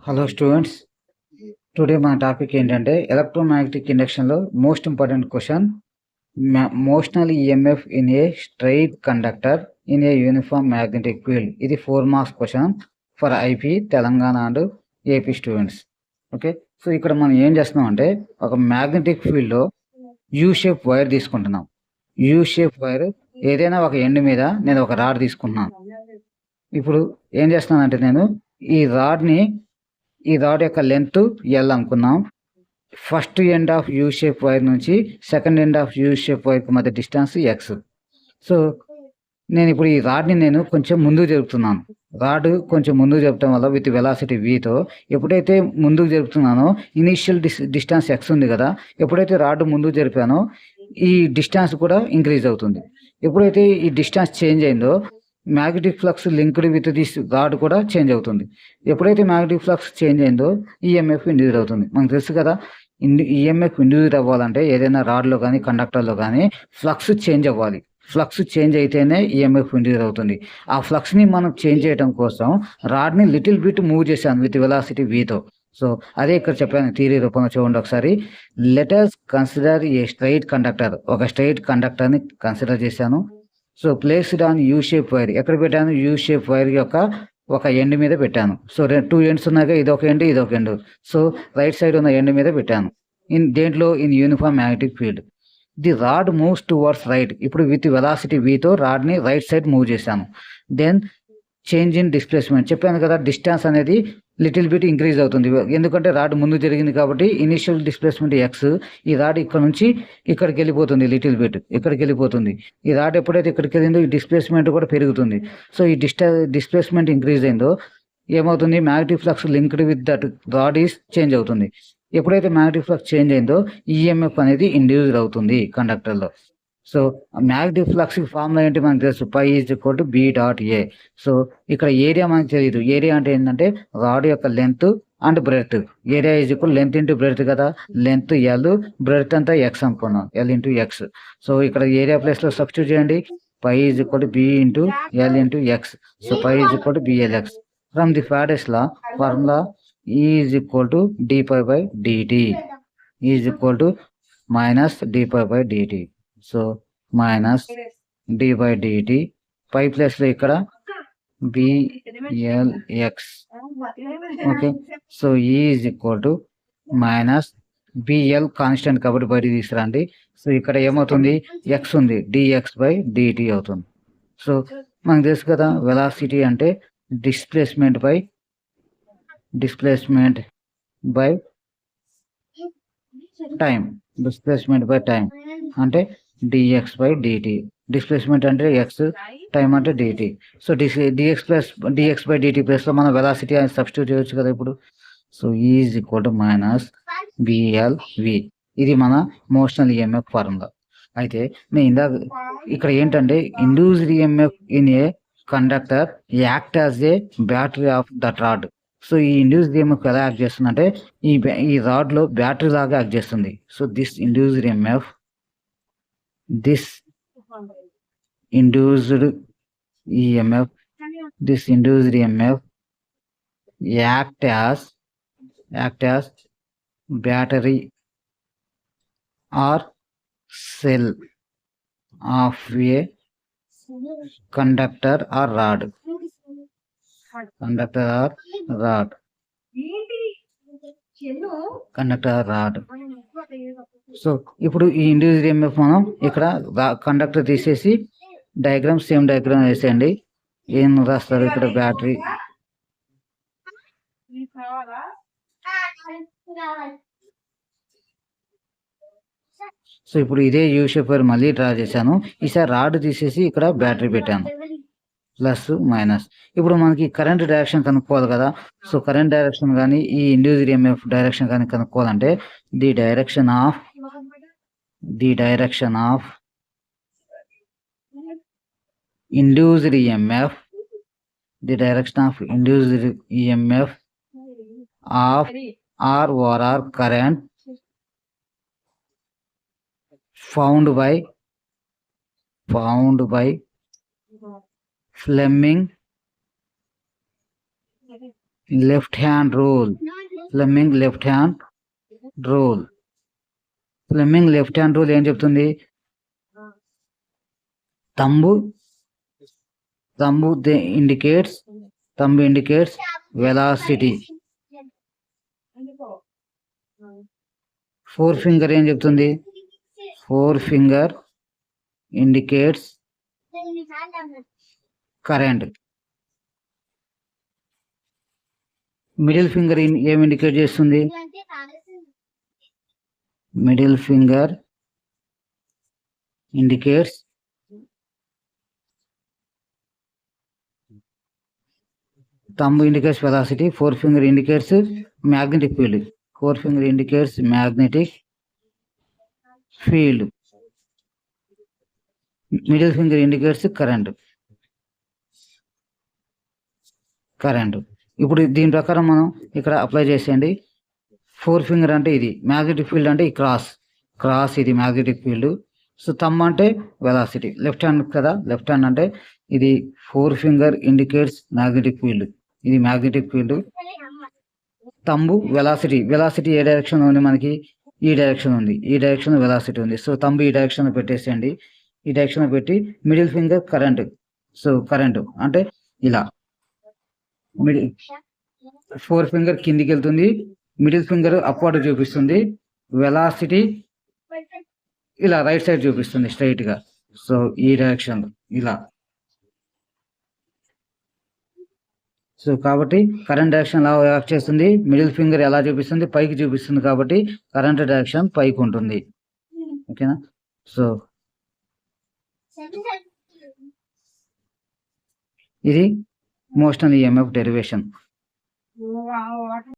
Hello students, today మన topic ఏంటంటే electromagnetic ఇండక్షన్లో most important question motional EMF in a straight conductor in a uniform magnetic field. ఇది 4 marks question for IP Telangana and AP students. Okay, so ఇక్కడ మనం ఏం చేస్తున్నాం అంటే ఒక మ్యాగ్నెటిక్ ఫీల్డ్లో యూ షేప్ వైర్ తీసుకుంటున్నాం. యూ షేప్ వైర్ ఏదైనా ఒక ఎండ్ మీద నేను ఒక రాడ్ తీసుకుంటున్నాను. ఇప్పుడు ఏం చేస్తున్నానంటే నేను ఈ రాడ్ యొక్క లెంత్ ఎల్ అనుకున్నాం. First end of U shape wire నుంచి second end of U shape వైర్కి మధ్య డిస్టెన్స్ ఎక్స్. సో నేను ఇప్పుడు ఈ రాడ్ని కొంచెం ముందుకు జరుపుతున్నాను. రాడ్ కొంచెం ముందుకు జరపడం వల్ల విత్ వెలాసిటీ వీతో ఎప్పుడైతే ముందుకు జరుపుతున్నానో ఇనీషియల్ డిస్టెన్స్ ఎక్స్ ఉంది కదా, ఎప్పుడైతే రాడ్ ముందుకు జరిపానో ఈ డిస్టెన్స్ కూడా ఇంక్రీజ్ అవుతుంది. ఎప్పుడైతే ఈ డిస్టెన్స్ చేంజ్ అయిందో magnetic flux linked with this rod కూడా చేంజ్ అవుతుంది. ఎప్పుడైతే మ్యాగ్నెటిక్ ఫ్లక్స్ చేంజ్ అయిందో ఈఎంఎఫ్ ఇండ్యూస్ అవుతుంది. మనకు తెలుసు కదా, ఈఎంఎఫ్ ఇండ్యూస్ అవ్వాలంటే ఏదైనా రాడ్లో కానీ కండక్టర్లో కానీ ఫ్లక్స్ చేంజ్ అవ్వాలి. ఫ్లక్స్ చేంజ్ అయితేనే ఈఎంఎఫ్ ఇండ్యూస్ అవుతుంది. ఆ ఫ్లక్స్ని మనం చేంజ్ చేయడం కోసం రాడ్ని లిటిల్ బిట్ మూవ్ చేశాను విత్ వెలాసిటీ వీతో. సో అదే ఇక్కడ చెప్పాను థియరీ రూపంలో. చూడండి ఒకసారి. లెటర్స్ కన్సిడర్ ఏ స్ట్రైట్ కండక్టర్. ఒక స్ట్రైట్ కండక్టర్ని కన్సిడర్ చేశాను. So placed on you shape wire. ఎక్కడ పెట్టాను? యూ షేప్ వైర్ యొక్క ఒక ఎండ్ మీద పెట్టాను. సో 2 ఎండ్స్ ఉన్నాయి, ఇదొక ఎండ్ ఇదొక ఎండ్. సో రైట్ సైడ్ ఉన్న ఎండ్ మీద పెట్టాను. దేంట్లో? In uniform magnetic field. The rod moves towards right. ఇప్పుడు విత్ వెలాసిటీ వీతో రాడ్ని రైట్ సైడ్ మూవ్ చేశాను. Then change in displacement. చెప్పాను కదా, డిస్టెన్స్ అనేది లిటిల్ బిట్ ఇంక్రీజ్ అవుతుంది. ఎందుకంటే రాడ్ ముందు జరిగింది కాబట్టి ఇనిషియల్ డిస్ప్లేస్మెంట్ ఎక్స్. ఈ రాడ్ ఇక్కడ నుంచి ఇక్కడికి వెళ్ళిపోతుంది, లిటిల్ బిట్ ఇక్కడికి వెళ్ళిపోతుంది. ఈ రాడ్ ఎప్పుడైతే ఇక్కడికి వెళ్ళిందో ఈ డిస్ప్లేస్మెంట్ కూడా పెరుగుతుంది. సో ఈ డిస్ప్లేస్మెంట్ ఇంక్రీజ్ అయిందో ఏమవుతుంది? Magnetic flux linked with that rod is change అవుతుంది. ఎప్పుడైతే మ్యాగ్నెటిక్ ఫ్లక్స్ చేంజ్ అయిందో ఈఎంఎఫ్ అనేది ఇండ్యూస్డ్ అవుతుంది కండక్టర్లో. సో మ్యాగ్నెటిక్ ఫ్లక్స్ ఫార్ములా ఏంటి మనకు తెలుసు, phi is equal to B dot A. So ఇక్కడ ఏరియా మనకు తెలియదు. ఏరియా అంటే ఏంటంటే రాడ్ యొక్క length and breadth. Area is equal length into breadth కదా. లెంత్ ఎల్, బ్రెడ్త్ అంతా ఎక్స్ అనుకున్నాం, ఎల్ ఇంటూ ఎక్స్. సో ఇక్కడ ఏరియా ప్లేస్లో సబ్స్టిట్యూట్ చేయండి. Phi is equal to B into L into X. So phi is equal to BLX. From the Faraday's law formula is equal to d phi by dt is equal to minus d phi by dt. So minus d by dt. Phi ప్లేస్లో ఇక్కడ BLX. Okay, so is equal to minus BL constant కాబట్టి బయట తీసుకురండి. సో ఇక్కడ ఏమవుతుంది? X ఉంది, dx by dt అవుతుంది. సో మనకు తెలుసు కదా, వెలాసిటీ అంటే displacement by time. Displacement by time అంటే డిఎక్స్ బై డిటి. డిస్ప్లేస్మెంట్ అంటే ఎక్స్, టైం అంటే DT. So DX by DT ప్లేస్లో మనం వెలాసిటీ అని సబ్స్టిట్యూట్ చేయొచ్చు కదా ఇప్పుడు. So is equal to minus BLV. ఇది మన మోషనల్ ఈఎంఎఫ్ ఫార్ములా. అయితే నేను ఇందాక ఇక్కడ ఏంటంటే induced EMF in A conductor act as a battery of that rod. So ఈ ఇండ్యూస్డ్ ఈఎంఎఫ్ ఎలా యాక్ట్ చేస్తుందంటే ఈ రాడ్లో బ్యాటరీ లాగా యాక్ట్ చేస్తుంది. So this induced EMF act as battery or cell of a conductor or rod. So ఇప్పుడు ఈ induced EMF మనం ఇక్కడ కండక్టర్ తీసేసి డయాగ్రామ్ సేమ్ డయాగ్రామ్ వేసేయండి. ఏం రాస్తారు ఇక్కడ? బ్యాటరీ. సో ఇప్పుడు ఇదే యూ షేప్ వైర్ మళ్ళీ డ్రా చేశాను. ఈసారి రాడ్ తీసేసి ఇక్కడ బ్యాటరీ పెట్టాను, ప్లస్ మైనస్. ఇప్పుడు మనకి కరెంట్ డైరెక్షన్ కనుక్కోవాలి కదా. సో కరెంట్ డైరెక్షన్ కానీ ఈ ఇండ్యూస్డ్ ఈఎంఎఫ్ డైరెక్షన్ కానీ కనుక్కోవాలంటే the direction of induced EMF of R overall current found by Fleming left hand rule. Fleming left hand rule. Fleming left hand rule ఏం చెప్తుంది? Thumb indicates velocity. Four finger ఏం చెప్తుంది? Four finger indicates current. Middle finger ఏం indicate చేస్తుంది? Middle finger indicates thumb indicates velocity. Four finger indicates magnetic field. Four finger indicates magnetic field. Middle finger indicates current. ఇప్పుడు దీని ప్రకారం మనం ఇక్కడ apply చేసేయండి. ఫోర్ ఫింగర్ అంటే ఇది మ్యాగ్నెటిక్ ఫీల్డ్, అంటే ఈ క్రాస్ ఇది మ్యాగ్నెటిక్ ఫీల్డ్. సో థంబ్ అంటే వెలాసిటీ. లెఫ్ట్ హ్యాండ్ కదా, లెఫ్ట్ హ్యాండ్ అంటే ఇది four finger indicates magnetic field, ఇది మ్యాగ్నెటిక్ ఫీల్డ్. థంబ్ వెలాసిటీ ఏ డైరెక్షన్ ఉంది మనకి? ఈ డైరెక్షన్ ఉంది, ఈ డైరెక్షన్ వెలాసిటీ ఉంది. సో థంబ్ ఈ డైరెక్షన్ పెట్టేసేయండి. ఈ డైరెక్షన్ పెట్టి middle finger current. So current అంటే ఇలా ఫోర్ ఫింగర్ కిందికి వెళ్తుంది, మిడిల్ ఫింగర్ అప్వర్డ్ చూపిస్తుంది, వెలాసిటీ ఇలా రైట్ సైడ్ చూపిస్తుంది స్ట్రైట్ గా. సో ఈ డైరెక్షన్ ఇలా. సో కాబట్టి కరెంట్ డైరెక్షన్ ఎలా యాక్ట్ చేస్తుంది? మిడిల్ ఫింగర్ ఎలా చూపిస్తుంది? పైకి చూపిస్తుంది, కాబట్టి కరెంట్ డైరెక్షన్ పైకి ఉంటుంది. ఓకేనా? సో ఇది మోషనల్ ఈఎంఎఫ్ డెరివేషన్.